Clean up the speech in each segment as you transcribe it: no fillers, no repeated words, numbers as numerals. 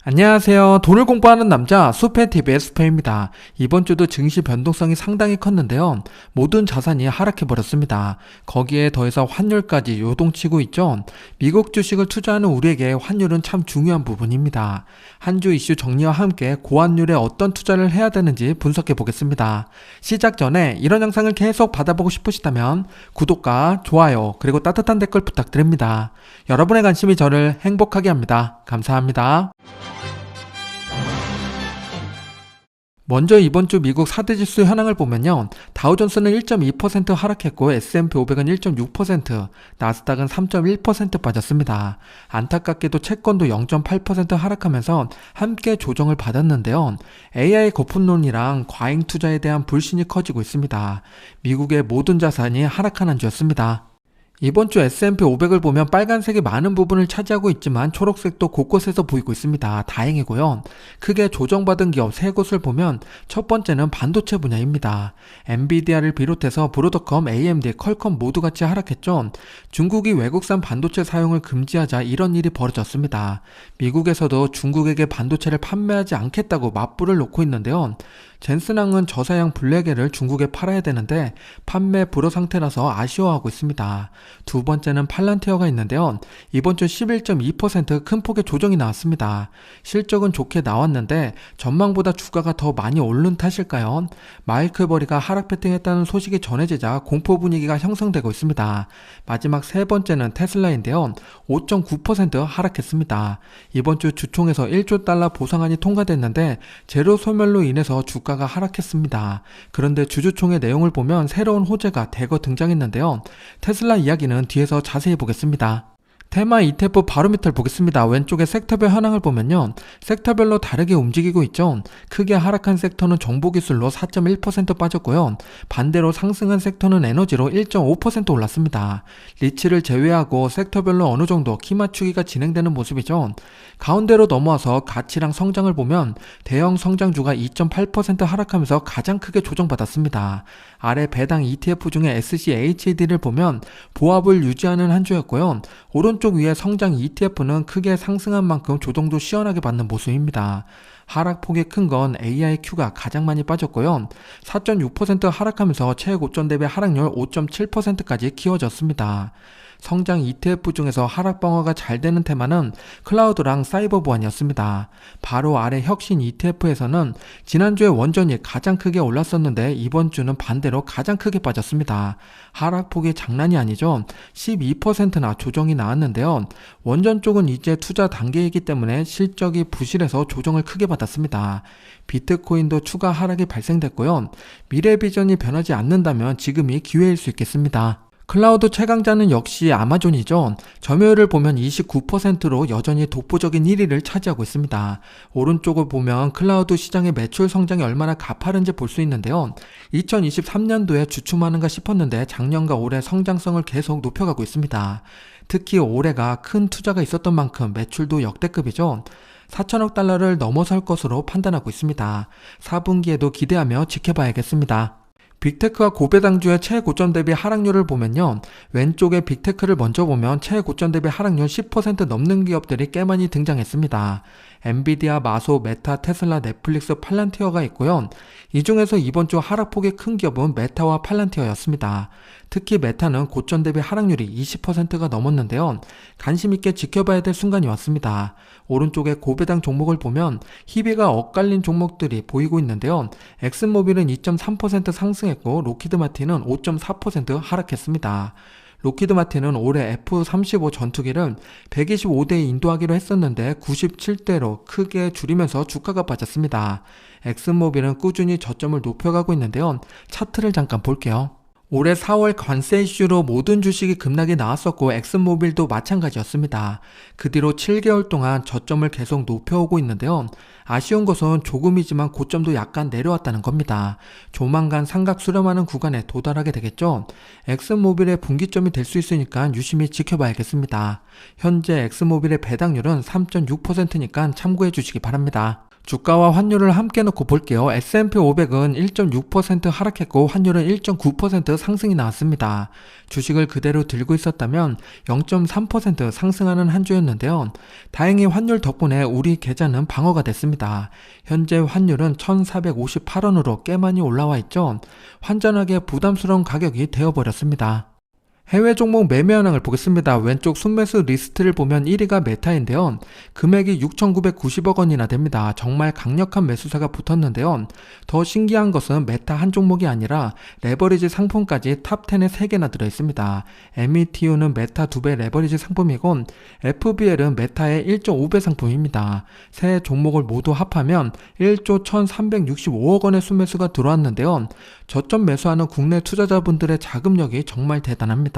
안녕하세요. 돈을 공부하는 남자 수페TV의 수페입니다. 이번 주도 증시 변동성이 상당히 컸는데요. 모든 자산이 하락해버렸습니다. 거기에 더해서 환율까지 요동치고 있죠. 미국 주식을 투자하는 우리에게 환율은 참 중요한 부분입니다. 한 주 이슈 정리와 함께 고환율에 어떤 투자를 해야 되는지 분석해 보겠습니다. 시작 전에 이런 영상을 계속 받아보고 싶으시다면 구독과 좋아요 그리고 따뜻한 댓글 부탁드립니다. 여러분의 관심이 저를 행복하게 합니다. 감사합니다. 먼저 이번 주 미국 4대 지수 현황을 보면요. 다우존스는 1.2% 하락했고 S&P 500은 1.6%, 나스닥은 3.1% 빠졌습니다. 안타깝게도 채권도 0.8% 하락하면서 함께 조정을 받았는데요. AI 거품론이랑 과잉 투자에 대한 불신이 커지고 있습니다. 미국의 모든 자산이 하락한 한 주였습니다. 이번 주 S&P 500을 보면 빨간색이 많은 부분을 차지하고 있지만 초록색도 곳곳에서 보이고 있습니다. 다행이고요. 크게 조정받은 기업 3곳을 보면 첫 번째는 반도체 분야입니다. 엔비디아를 비롯해서 브로드컴, AMD, 퀄컴 모두 같이 하락했죠. 중국이 외국산 반도체 사용을 금지하자 이런 일이 벌어졌습니다. 미국에서도 중국에게 반도체를 판매하지 않겠다고 맞불을 놓고 있는데요. 젠슨항은 저사양 블랙에를 중국에 팔아야 되는데 판매 불허 상태라서 아쉬워하고 있습니다. 두 번째는 팔란티어가 있는데요. 이번 주 11.2% 큰 폭의 조정이 나왔습니다. 실적은 좋게 나왔는데 전망보다 주가가 더 많이 오른 탓일까요? 마이클버리가 하락 배팅했다는 소식이 전해지자 공포 분위기가 형성되고 있습니다. 마지막 세 번째는 테슬라인데요. 5.9% 하락했습니다. 이번 주 주총에서 1조 달러 보상안이 통과됐는데 제로 소멸로 인해서 주가가 하락했습니다. 그런데 주주총회 내용을 보면 새로운 호재가 대거 등장했는데요. 테슬라 이야기는 뒤에서 자세히 보겠습니다. 테마 ETF 바로 밑을 보겠습니다. 왼쪽에 섹터별 현황을 보면요. 섹터별로 다르게 움직이고 있죠. 크게 하락한 섹터는 정보기술로 4.1% 빠졌고요. 반대로 상승한 섹터는 에너지로 1.5% 올랐습니다. 리츠를 제외하고 섹터별로 어느 정도 키 맞추기가 진행되는 모습이죠. 가운데로 넘어와서 가치랑 성장을 보면 대형 성장주가 2.8% 하락하면서 가장 크게 조정받았습니다. 아래 배당 ETF 중에 SCHD를 보면 보합을 유지하는 한 주였고요. 오른쪽 위에 성장 ETF는 크게 상승한 만큼 조정도 시원하게 받는 모습입니다. 하락폭이 큰 건 AIQ가 가장 많이 빠졌고요. 4.6% 하락하면서 최고점 대비 하락률 5.7%까지 키워졌습니다. 성장 ETF 중에서 하락 방어가 잘 되는 테마는 클라우드랑 사이버 보안이었습니다. 바로 아래 혁신 ETF에서는 지난주에 원전이 가장 크게 올랐었는데 이번 주는 반대로 가장 크게 빠졌습니다. 하락폭이 장난이 아니죠. 12%나 조정이 나왔는데요. 원전 쪽은 이제 투자 단계이기 때문에 실적이 부실해서 조정을 크게 받았습니다. 비트코인도 추가 하락이 발생됐고요. 미래 비전이 변하지 않는다면 지금이 기회일 수 있겠습니다. 클라우드 최강자는 역시 아마존이죠. 점유율을 보면 29%로 여전히 독보적인 1위를 차지하고 있습니다. 오른쪽을 보면 클라우드 시장의 매출 성장이 얼마나 가파른지 볼 수 있는데요. 2023년도에 주춤하는가 싶었는데 작년과 올해 성장성을 계속 높여가고 있습니다. 특히 올해가 큰 투자가 있었던 만큼 매출도 역대급이죠. 4천억 달러를 넘어설 것으로 판단하고 있습니다. 4분기에도 기대하며 지켜봐야겠습니다. 빅테크와 고배당주의 최고점 대비 하락률을 보면요. 왼쪽에 빅테크를 먼저 보면 최고점 대비 하락률 10% 넘는 기업들이 꽤 많이 등장했습니다. 엔비디아, 마소, 메타, 테슬라, 넷플릭스, 팔란티어가 있고요. 이 중에서 이번 주 하락폭이 큰 기업은 메타와 팔란티어였습니다. 특히 메타는 고점 대비 하락률이 20%가 넘었는데요. 관심 있게 지켜봐야 될 순간이 왔습니다. 오른쪽에 고배당 종목을 보면 희비가 엇갈린 종목들이 보이고 있는데요. 엑슨모빌은 2.3% 상승했고 로키드 마틴은 5.4% 하락했습니다. 로키드 마틴은 올해 F-35 전투기를 125대에 인도하기로 했었는데 97대로 크게 줄이면서 주가가 빠졌습니다. 엑슨모빌은 꾸준히 저점을 높여가고 있는데요. 차트를 잠깐 볼게요. 올해 4월 관세 이슈로 모든 주식이 급락이 나왔었고 엑슨모빌도 마찬가지였습니다. 그 뒤로 7개월 동안 저점을 계속 높여오고 있는데요. 아쉬운 것은 조금이지만 고점도 약간 내려왔다는 겁니다. 조만간 삼각 수렴하는 구간에 도달하게 되겠죠. 엑슨모빌의 분기점이 될 수 있으니까 유심히 지켜봐야겠습니다. 현재 엑슨모빌의 배당률은 3.6%니까 참고해 주시기 바랍니다. 주가와 환율을 함께 놓고 볼게요. S&P 500은 1.6% 하락했고 환율은 1.9% 상승이 나왔습니다. 주식을 그대로 들고 있었다면 0.3% 상승하는 한 주였는데요. 다행히 환율 덕분에 우리 계좌는 방어가 됐습니다. 현재 환율은 1,458원으로 꽤 많이 올라와 있죠. 환전하기에 부담스러운 가격이 되어버렸습니다. 해외 종목 매매 현황을 보겠습니다. 왼쪽 순매수 리스트를 보면 1위가 메타인데요. 금액이 6,990억 원이나 됩니다. 정말 강력한 매수세가 붙었는데요. 더 신기한 것은 메타 한 종목이 아니라 레버리지 상품까지 탑10에 3개나 들어있습니다. METU는 메타 2배 레버리지 상품이고 FBL은 메타의 1.5배 상품입니다. 세 종목을 모두 합하면 1조 1,365억 원의 순매수가 들어왔는데요. 저점 매수하는 국내 투자자분들의 자금력이 정말 대단합니다.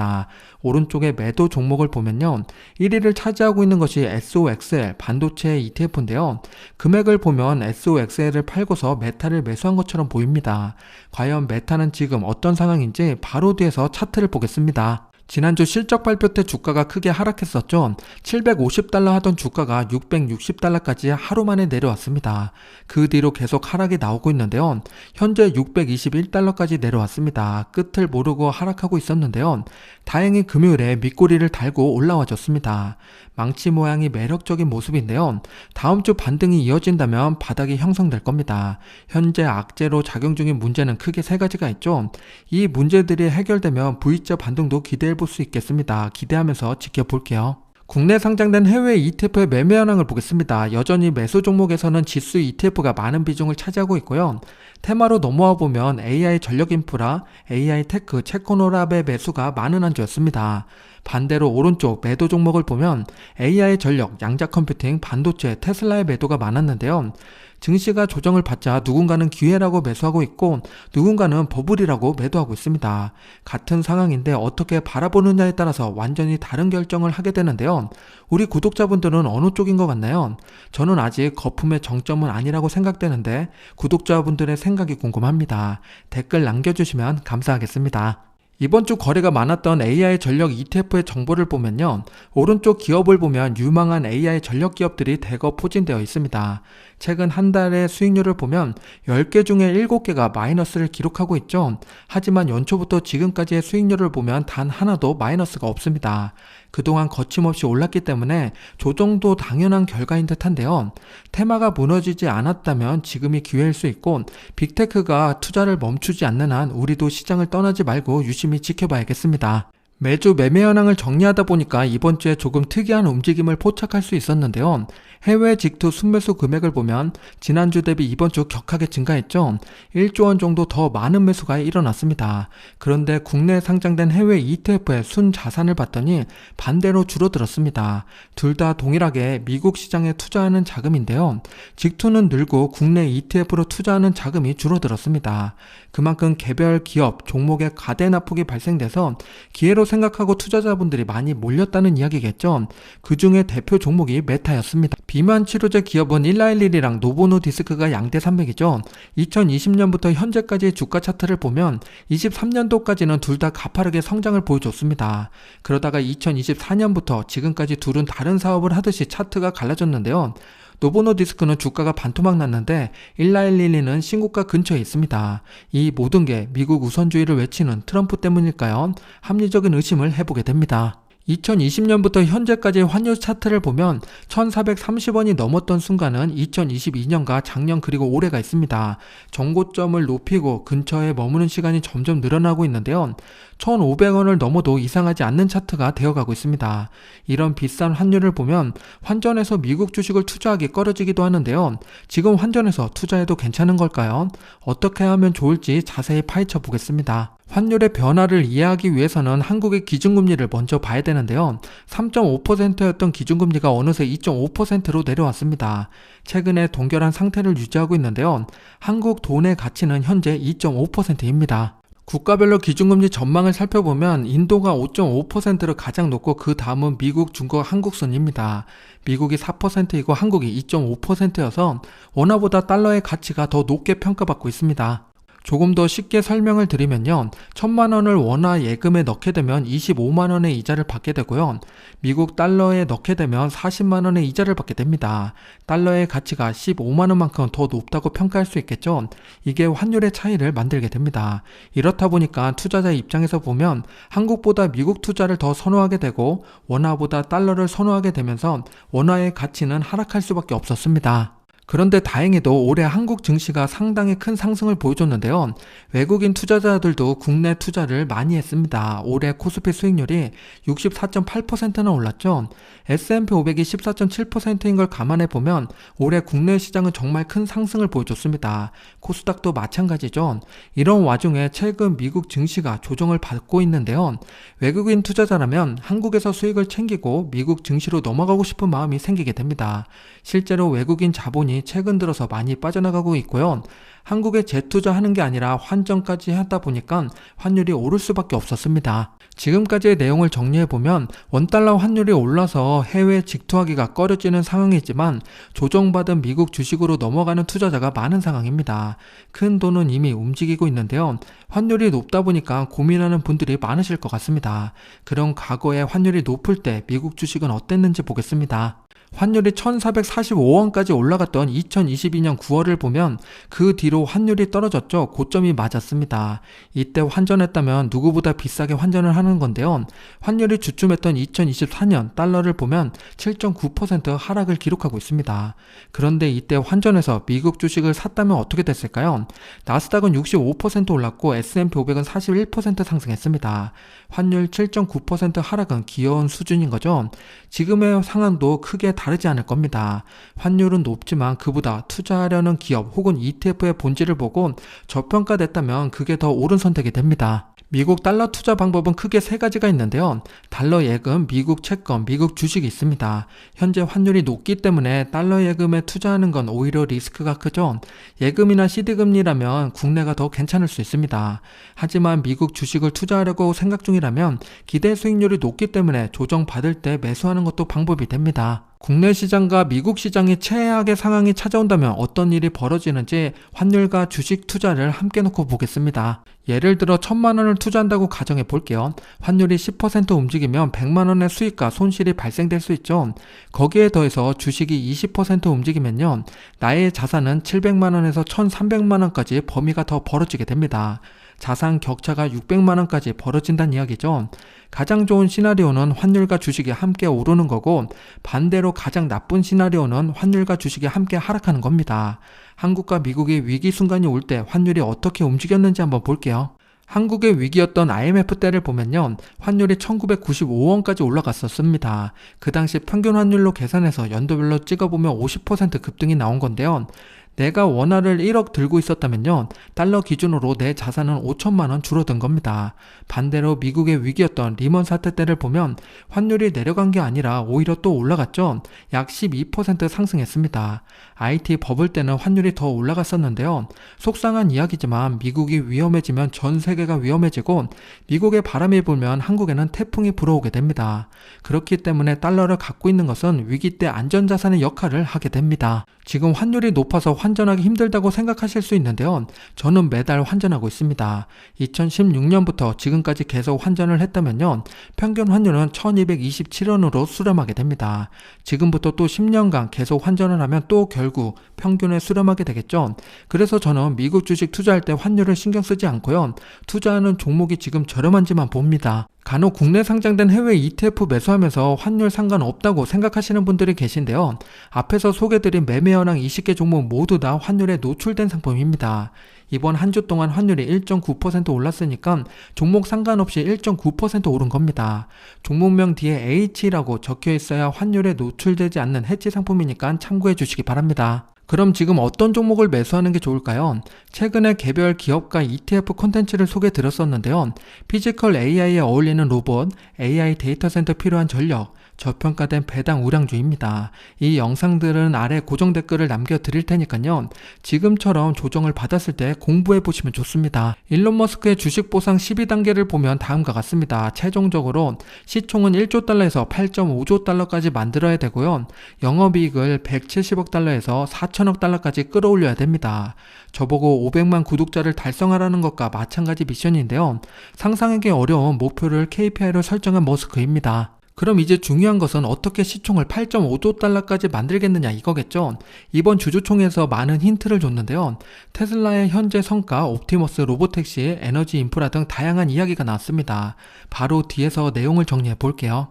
오른쪽에 매도 종목을 보면요. 1위를 차지하고 있는 것이 SOXL 반도체 ETF인데요. 금액을 보면 SOXL을 팔고서 메타를 매수한 것처럼 보입니다. 과연 메타는 지금 어떤 상황인지 바로 뒤에서 차트를 보겠습니다. 지난주 실적 발표 때 주가가 크게 하락했었죠. 750달러 하던 주가가 660달러까지 하루 만에 내려왔습니다. 그 뒤로 계속 하락이 나오고 있는데요. 현재 621달러까지 내려왔습니다. 끝을 모르고 하락하고 있었는데요. 다행히 금요일에 밑꼬리를 달고 올라와줬습니다. 망치 모양이 매력적인 모습인데요. 다음 주 반등이 이어진다면 바닥이 형성될 겁니다. 현재 악재로 작용 중인 문제는 크게 3가지가 있죠. 이 문제들이 해결되면 V자 반등도 기대해 볼 수 있겠습니다. 기대하면서 지켜볼게요. 국내 상장된 해외 ETF의 매매 현황을 보겠습니다. 여전히 매수 종목에서는 지수 ETF가 많은 비중을 차지하고 있고요. 테마로 넘어와 보면 AI 전력 인프라, AI 테크, 체코노랍의 매수가 많은 한 주였습니다. 반대로 오른쪽 매도 종목을 보면 AI 전력, 양자 컴퓨팅, 반도체, 테슬라의 매도가 많았는데요. 증시가 조정을 받자 누군가는 기회라고 매수하고 있고 누군가는 버블이라고 매도하고 있습니다. 같은 상황인데 어떻게 바라보느냐에 따라서 완전히 다른 결정을 하게 되는데요. 우리 구독자분들은 어느 쪽인 것 같나요? 저는 아직 거품의 정점은 아니라고 생각되는데 구독자분들의 생각이 궁금합니다. 댓글 남겨주시면 감사하겠습니다. 이번 주 거래가 많았던 AI 전력 ETF의 정보를 보면요. 오른쪽 기업을 보면 유망한 AI 전력 기업들이 대거 포진되어 있습니다. 최근 한 달의 수익률을 보면 10개 중에 7개가 마이너스를 기록하고 있죠. 하지만 연초부터 지금까지의 수익률을 보면 단 하나도 마이너스가 없습니다. 그동안 거침없이 올랐기 때문에 조정도 당연한 결과인 듯한데요. 테마가 무너지지 않았다면 지금이 기회일 수 있고 빅테크가 투자를 멈추지 않는 한 우리도 시장을 떠나지 말고 유심히 지켜봐야겠습니다. 매주 매매 현황을 정리하다 보니까 이번 주에 조금 특이한 움직임을 포착할 수 있었는데요. 해외 직투 순매수 금액을 보면 지난주 대비 이번 주 격하게 증가했죠. 1조 원 정도 더 많은 매수가 일어났습니다. 그런데 국내에 상장된 해외 ETF의 순 자산을 봤더니 반대로 줄어들었습니다. 둘 다 동일하게 미국 시장에 투자하는 자금인데요. 직투는 늘고 국내 ETF로 투자하는 자금이 줄어들었습니다. 그만큼 개별 기업, 종목에 가대 납폭이 발생돼서 기회로 생각하고 투자자분들이 많이 몰렸다는 이야기겠죠. 그 중에 대표 종목이 메타였습니다. 비만 치료제 기업은 1111이랑 노보노디스크가 양대 산맥이죠. 2020년부터 현재까지의 주가 차트를 보면 23년도까지는 둘 다 가파르게 성장을 보여줬습니다. 그러다가 2024년부터 지금까지 둘은 다른 사업을 하듯이 차트가 갈라졌는데요. 노보노디스크는 주가가 반토막 났는데 1112는 신고가 근처에 있습니다. 이 모든 게 미국 우선주의를 외치는 트럼프 때문일까요? 합리적인 의심을 해보게 됩니다. 2020년부터 현재까지의 환율 차트를 보면 1430원이 넘었던 순간은 2022년과 작년 그리고 올해가 있습니다. 정고점을 높이고 근처에 머무는 시간이 점점 늘어나고 있는데요. 1,500원을 넘어도 이상하지 않는 차트가 되어가고 있습니다. 이런 비싼 환율을 보면 환전해서 미국 주식을 투자하기 꺼려지기도 하는데요. 지금 환전해서 투자해도 괜찮은 걸까요? 어떻게 하면 좋을지 자세히 파헤쳐 보겠습니다. 환율의 변화를 이해하기 위해서는 한국의 기준금리를 먼저 봐야 되는데요. 3.5%였던 기준금리가 어느새 2.5%로 내려왔습니다. 최근에 동결한 상태를 유지하고 있는데요. 한국 돈의 가치는 현재 2.5%입니다. 국가별로 기준금리 전망을 살펴보면 인도가 5.5%로 가장 높고 그 다음은 미국, 중국, 한국 순입니다. 미국이 4%이고 한국이 2.5%여서 원화보다 달러의 가치가 더 높게 평가받고 있습니다. 조금 더 쉽게 설명을 드리면요. 1,000만원을 원화 예금에 넣게 되면 25만원의 이자를 받게 되고요. 미국 달러에 넣게 되면 40만원의 이자를 받게 됩니다. 달러의 가치가 15만원만큼 더 높다고 평가할 수 있겠죠. 이게 환율의 차이를 만들게 됩니다. 이렇다 보니까 투자자 입장에서 보면 한국보다 미국 투자를 더 선호하게 되고 원화보다 달러를 선호하게 되면서 원화의 가치는 하락할 수밖에 없었습니다. 그런데 다행히도 올해 한국 증시가 상당히 큰 상승을 보여줬는데요. 외국인 투자자들도 국내 투자를 많이 했습니다. 올해 코스피 수익률이 64.8%나 올랐죠. S&P 500이 14.7%인 걸 감안해보면 올해 국내 시장은 정말 큰 상승을 보여줬습니다. 코스닥도 마찬가지죠. 이런 와중에 최근 미국 증시가 조정을 받고 있는데요. 외국인 투자자라면 한국에서 수익을 챙기고 미국 증시로 넘어가고 싶은 마음이 생기게 됩니다. 실제로 외국인 자본이 최근 들어서 많이 빠져나가고 있고요. 한국에 재투자하는 게 아니라 환전까지 하다 보니까 환율이 오를 수밖에 없었습니다. 지금까지의 내용을 정리해보면 원달러 환율이 올라서 해외 직투하기가 꺼려지는 상황이지만 조정받은 미국 주식으로 넘어가는 투자자가 많은 상황입니다. 큰 돈은 이미 움직이고 있는데요. 환율이 높다 보니까 고민하는 분들이 많으실 것 같습니다. 그럼 과거에 환율이 높을 때 미국 주식은 어땠는지 보겠습니다. 환율이 1445원까지 올라갔던 2022년 9월을 보면 그 뒤로 환율이 떨어졌죠. 고점이 맞았습니다. 이때 환전했다면 누구보다 비싸게 환전을 하는 건데요. 환율이 주춤했던 2024년 달러를 보면 7.9% 하락을 기록하고 있습니다. 그런데 이때 환전해서 미국 주식을 샀다면 어떻게 됐을까요? 나스닥은 65% 올랐고 S&P 500은 41% 상승했습니다. 환율 7.9% 하락은 귀여운 수준인 거죠. 지금의 상황도 크게 다르지 않을 겁니다. 환율은 높지만 그보다 투자하려는 기업 혹은 ETF의 본질을 보고 저평가됐다면 그게 더 옳은 선택이 됩니다. 미국 달러 투자 방법은 크게 세 가지가 있는데요. 달러 예금, 미국 채권, 미국 주식이 있습니다. 현재 환율이 높기 때문에 달러 예금에 투자하는 건 오히려 리스크가 크죠. 예금이나 CD금리라면 국내가 더 괜찮을 수 있습니다. 하지만 미국 주식을 투자하려고 생각 중이라면 기대 수익률이 높기 때문에 조정받을 때 매수하는 것도 방법이 됩니다. 국내 시장과 미국 시장이 최악의 상황이 찾아온다면 어떤 일이 벌어지는지 환율과 주식 투자를 함께 놓고 보겠습니다. 예를 들어 1,000만원을 투자한다고 가정해 볼게요. 환율이 10% 움직이면 100만원의 수익과 손실이 발생될 수 있죠. 거기에 더해서 주식이 20% 움직이면요. 나의 자산은 700만원에서 1,300만원까지 범위가 더 벌어지게 됩니다. 자산 격차가 600만원까지 벌어진다는 이야기죠. 가장 좋은 시나리오는 환율과 주식이 함께 오르는 거고 반대로 가장 나쁜 시나리오는 환율과 주식이 함께 하락하는 겁니다. 한국과 미국의 위기 순간이 올 때 환율이 어떻게 움직였는지 한번 볼게요. 한국의 위기였던 IMF 때를 보면요. 환율이 1995원까지 올라갔었습니다. 그 당시 평균 환율로 계산해서 연도별로 찍어보면 50% 급등이 나온 건데요. 내가 원화를 1억 들고 있었다면요. 달러 기준으로 내 자산은 5천만원 줄어든 겁니다. 반대로 미국의 위기였던 리먼 사태 때를 보면 환율이 내려간 게 아니라 오히려 또 올라갔죠. 약 12% 상승했습니다. IT 버블 때는 환율이 더 올라갔었는데요. 속상한 이야기지만 미국이 위험해지면 전 세계가 위험해지고 미국의 바람이 불면 한국에는 태풍이 불어오게 됩니다. 그렇기 때문에 달러를 갖고 있는 것은 위기 때 안전자산의 역할을 하게 됩니다. 지금 환율이 높아서 환전하기 힘들다고 생각하실 수 있는데요. 저는 매달 환전하고 있습니다. 2016년부터 지금까지 계속 환전을 했다면요. 평균 환율은 1227원으로 수렴하게 됩니다. 지금부터 또 10년간 계속 환전을 하면 또 결국 평균에 수렴하게 되겠죠. 그래서 저는 미국 주식 투자할 때 환율을 신경 쓰지 않고요. 투자하는 종목이 지금 저렴한지만 봅니다. 간혹 국내 상장된 해외 ETF 매수하면서 환율 상관없다고 생각하시는 분들이 계신데요. 앞에서 소개드린 매매현황 20개 종목 모두 다 환율에 노출된 상품입니다. 이번 한 주 동안 환율이 1.9% 올랐으니까 종목 상관없이 1.9% 오른 겁니다. 종목명 뒤에 H라고 적혀 있어야 환율에 노출되지 않는 해지 상품이니까 참고해 주시기 바랍니다. 그럼 지금 어떤 종목을 매수하는 게 좋을까요? 최근에 개별 기업가 ETF 콘텐츠를 소개 드렸었는데요. 피지컬 AI에 어울리는 로봇, AI 데이터 센터 필요한 전력, 저평가된 배당 우량주입니다. 이 영상들은 아래 고정 댓글을 남겨드릴 테니까요. 지금처럼 조정을 받았을 때 공부해보시면 좋습니다. 일론 머스크의 주식 보상 12단계를 보면 다음과 같습니다. 최종적으로 시총은 1조 달러에서 8.5조 달러까지 만들어야 되고요. 영업이익을 170억 달러에서 4천억 달러까지 끌어올려야 됩니다. 저보고 500만 구독자를 달성하라는 것과 마찬가지 미션인데요. 상상하기 어려운 목표를 KPI로 설정한 머스크입니다. 그럼 이제 중요한 것은 어떻게 시총을 8.5조 달러까지 만들겠느냐 이거겠죠. 이번 주주총회에서 많은 힌트를 줬는데요. 테슬라의 현재 성과, 옵티머스, 로보택시, 에너지 인프라 등 다양한 이야기가 나왔습니다. 바로 뒤에서 내용을 정리해 볼게요.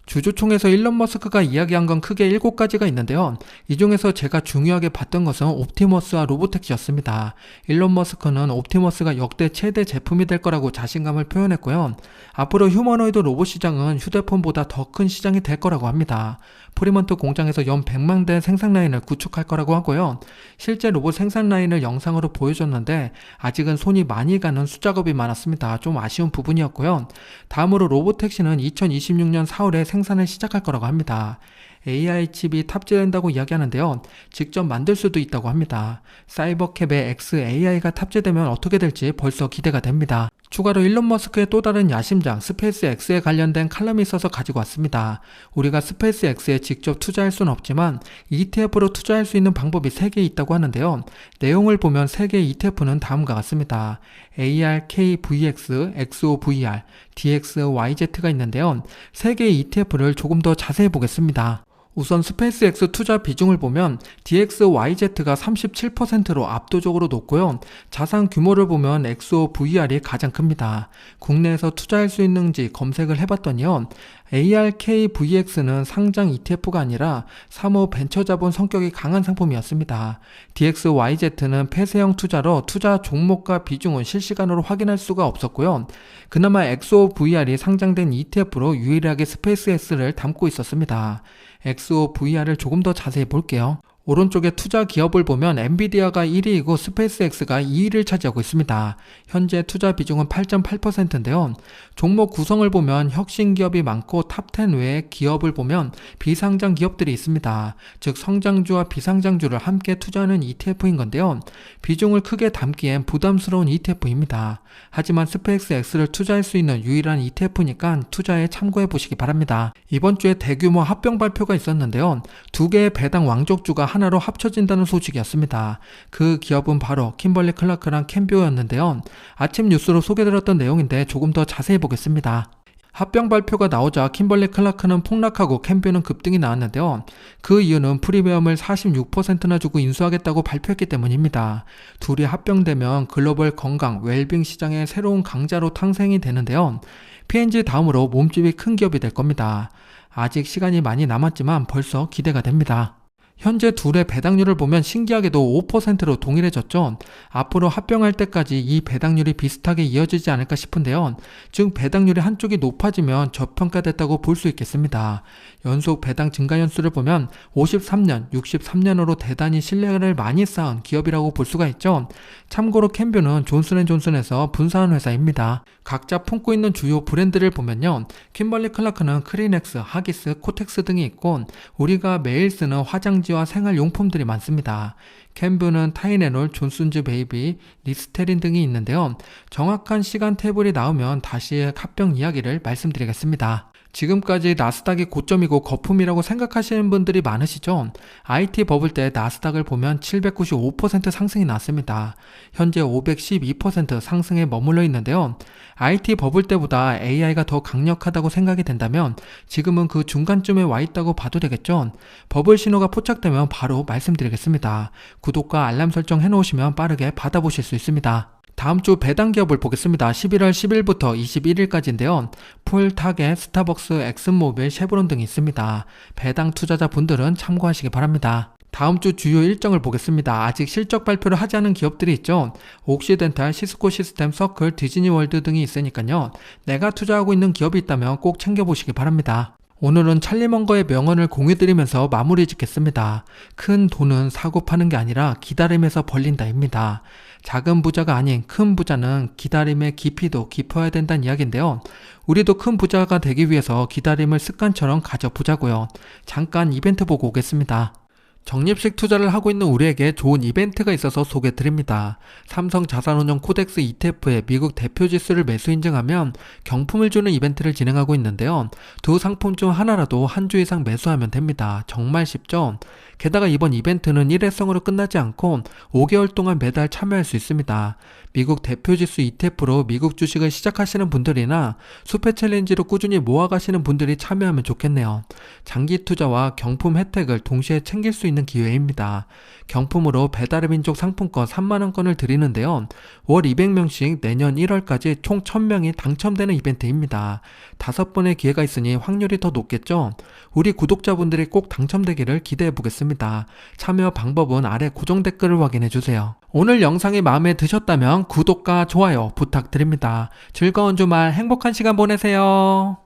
주주총회에서 일론 머스크가 이야기한 건 크게 7가지가 있는데요. 이 중에서 제가 중요하게 봤던 것은 옵티머스와 로보택시였습니다. 일론 머스크는 옵티머스가 역대 최대 제품이 될 거라고 자신감을 표현했고요. 앞으로 휴머노이드 로봇 시장은 휴대폰보다 더 큰 시장이 될 거라고 합니다. 프리먼트 공장에서 연 100만 대 생산 라인을 구축할 거라고 하고요. 실제 로봇 생산 라인을 영상으로 보여줬는데 아직은 손이 많이 가는 수작업이 많았습니다. 좀 아쉬운 부분이었고요. 다음으로 로보택시는 2026년 4월에 생산을 시작할 거라고 합니다. AI 칩이 탑재된다고 이야기하는데요. 직접 만들 수도 있다고 합니다. 사이버캡에 XAI가 탑재되면 어떻게 될지 벌써 기대가 됩니다. 추가로 일론 머스크의 또 다른 야심작 스페이스X에 관련된 칼럼이 있어서 가지고 왔습니다. 우리가 스페이스X에 직접 투자할 수는 없지만 ETF로 투자할 수 있는 방법이 3개 있다고 하는데요. 내용을 보면 3개의 ETF는 다음과 같습니다. ARKVX, XOVR, DXYZ가 있는데요. 3개의 ETF를 조금 더 자세히 보겠습니다. 우선 스페이스X 투자 비중을 보면 DXYZ가 37%로 압도적으로 높고요. 자산 규모를 보면 XOVR이 가장 큽니다. 국내에서 투자할 수 있는지 검색을 해봤더니요. ARKVX는 상장 ETF가 아니라 사모 벤처 자본 성격이 강한 상품이었습니다. DXYZ는 폐쇄형 투자로 투자 종목과 비중은 실시간으로 확인할 수가 없었고요. 그나마 XOVR이 상장된 ETF로 유일하게 스페이스X를 담고 있었습니다. XOVR을 조금 더 자세히 볼게요. 오른쪽에 투자 기업을 보면 엔비디아가 1위이고 스페이스X가 2위를 차지하고 있습니다. 현재 투자 비중은 8.8%인데요. 종목 구성을 보면 혁신 기업이 많고 탑10 외에 기업을 보면 비상장 기업들이 있습니다. 즉 성장주와 비상장주를 함께 투자하는 ETF인 건데요. 비중을 크게 담기엔 부담스러운 ETF입니다. 하지만 스페이스X를 투자할 수 있는 유일한 ETF니까 투자에 참고해 보시기 바랍니다. 이번 주에 대규모 합병 발표가 있었는데요. 2개의 배당 왕족주가 하나로 합쳐진다는 소식이었습니다. 그 기업은 바로 킴벌리 클라크랑 캠뷰였는데요. 아침 뉴스로 소개드렸던 내용인데 조금 더 자세히 보겠습니다. 합병 발표가 나오자 킴벌리 클라크는 폭락하고 캠뷰는 급등이 나왔는데요. 그 이유는 프리미엄을 46%나 주고 인수하겠다고 발표했기 때문입니다. 둘이 합병되면 글로벌 건강, 웰빙 시장의 새로운 강자로 탄생이 되는데요. P&G 다음으로 몸집이 큰 기업이 될 겁니다. 아직 시간이 많이 남았지만 벌써 기대가 됩니다. 현재 둘의 배당률을 보면 신기하게도 5%로 동일해졌죠. 앞으로 합병할 때까지 이 배당률이 비슷하게 이어지지 않을까 싶은데요. 즉 배당률이 한쪽이 높아지면 저평가됐다고 볼 수 있겠습니다. 연속 배당 증가 연수를 보면 53년, 63년으로 대단히 신뢰를 많이 쌓은 기업이라고 볼 수가 있죠. 참고로 캠뷰는 존슨앤존슨에서 분사한 회사입니다. 각자 품고 있는 주요 브랜드를 보면요. 킴벌리 클라크는 크리넥스, 하기스, 코텍스 등이 있고 우리가 매일 쓰는 화장지와 생활용품들이 많습니다. 캠뷰는 타이레놀, 존슨즈 베이비, 리스테린 등이 있는데요. 정확한 시간 테이블이 나오면 다시 합병 이야기를 말씀드리겠습니다. 지금까지 나스닥이 고점이고 거품이라고 생각하시는 분들이 많으시죠? IT 버블 때 나스닥을 보면 795% 상승이 났습니다. 현재 512% 상승에 머물러 있는데요. IT 버블 때보다 AI가 더 강력하다고 생각이 된다면 지금은 그 중간쯤에 와 있다고 봐도 되겠죠? 버블 신호가 포착되면 바로 말씀드리겠습니다. 구독과 알람 설정 해놓으시면 빠르게 받아보실 수 있습니다. 다음 주 배당 기업을 보겠습니다. 11월 10일부터 21일까지인데요. 폴, 타겟, 스타벅스, 엑슨모빌, 쉐브론 등이 있습니다. 배당 투자자 분들은 참고하시기 바랍니다. 다음 주 주요 일정을 보겠습니다. 아직 실적 발표를 하지 않은 기업들이 있죠. 옥시덴탈, 시스코 시스템, 서클, 디즈니월드 등이 있으니까요. 내가 투자하고 있는 기업이 있다면 꼭 챙겨보시기 바랍니다. 오늘은 찰리먼거의 명언을 공유드리면서 마무리 짓겠습니다. 큰 돈은 사고 파는 게 아니라 기다림에서 벌린다입니다. 작은 부자가 아닌 큰 부자는 기다림의 깊이도 깊어야 된다는 이야기인데요. 우리도 큰 부자가 되기 위해서 기다림을 습관처럼 가져보자고요. 잠깐 이벤트 보고 오겠습니다. 적립식 투자를 하고 있는 우리에게 좋은 이벤트가 있어서 소개드립니다. 삼성 자산운용 코덱스 ETF의 미국 대표 지수를 매수 인증하면 경품을 주는 이벤트를 진행하고 있는데요. 두 상품 중 하나라도 한 주 이상 매수하면 됩니다. 정말 쉽죠? 게다가 이번 이벤트는 일회성으로 끝나지 않고 5개월 동안 매달 참여할 수 있습니다. 미국 대표 지수 ETF로 미국 주식을 시작하시는 분들이나 수페 챌린지로 꾸준히 모아가시는 분들이 참여하면 좋겠네요. 장기 투자와 경품 혜택을 동시에 챙길 수 있는 기회입니다. 경품으로 배달의 민족 상품권 3만원권을 드리는데요. 월 200명씩 내년 1월까지 총 1000명이 당첨되는 이벤트입니다. 5번의 기회가 있으니 확률이 더 높겠죠? 우리 구독자분들이 꼭 당첨되기를 기대해보겠습니다. 참여 방법은 아래 고정 댓글을 확인해주세요. 오늘 영상이 마음에 드셨다면 구독과 좋아요 부탁드립니다. 즐거운 주말 행복한 시간 보내세요.